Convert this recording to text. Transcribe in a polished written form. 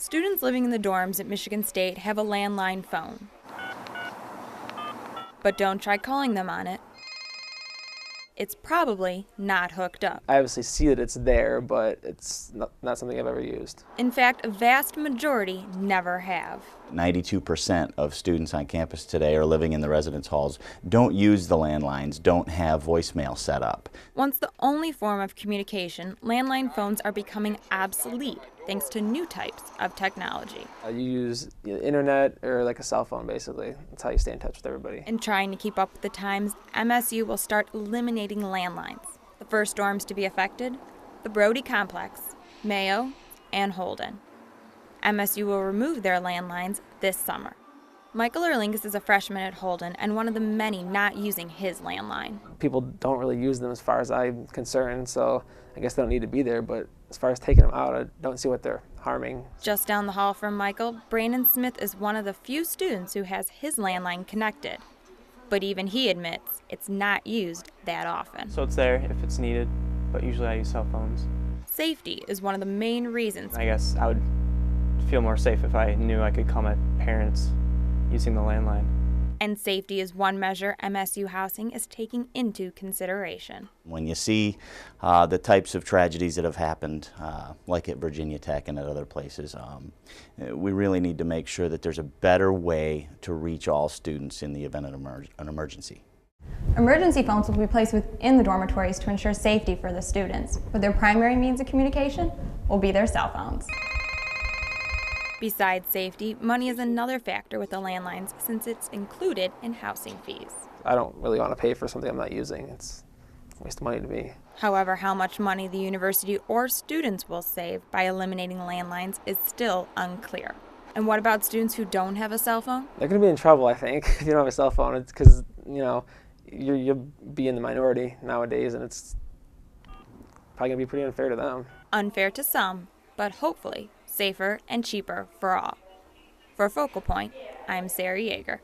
Students living in the dorms at Michigan State have a landline phone. But don't try calling them on it. It's probably not hooked up. I obviously see that it's there, but it's not something I've ever used. In fact, a vast majority never have. 92% of students on campus today are living in the residence halls, don't use the landlines, don't have voicemail set up. Once the only form of communication, landline phones are becoming obsolete thanks to new types of technology. You use the internet or like a cell phone, basically. That's how you stay in touch with everybody. In trying to keep up with the times, MSU will start eliminating landlines. The first dorms to be affected, the Brody Complex, Mayo, and Holden. MSU will remove their landlines this summer. Michael Erlingus is a freshman at Holden and one of the many not using his landline. People don't really use them as far as I'm concerned, so I guess they don't need to be there, but as far as taking them out, I don't see what they're harming. Just down the hall from Michael, Brandon Smith is one of the few students who has his landline connected. But even he admits it's not used that often. So it's there if it's needed, but usually I use cell phones. Safety is one of the main reasons. I guess I would feel more safe if I knew I could call my parents using the landline. And safety is one measure MSU Housing is taking into consideration. When you see the types of tragedies that have happened, like at Virginia Tech and at other places, we really need to make sure that there's a better way to reach all students in the event of an emergency. Emergency phones will be placed within the dormitories to ensure safety for the students, but their primary means of communication will be their cell phones. Besides safety, money is another factor with the landlines since it's included in housing fees. I don't really want to pay for something I'm not using. It's a waste of money to me. However, how much money the university or students will save by eliminating landlines is still unclear. And what about students who don't have a cell phone? They're going to be in trouble, I think, if you don't have a cell phone. It's because, you'll be in the minority nowadays, and it's probably going to be pretty unfair to them. Unfair to some, but hopefully safer and cheaper for all. For Focal Point, I'm Sarah Yeager.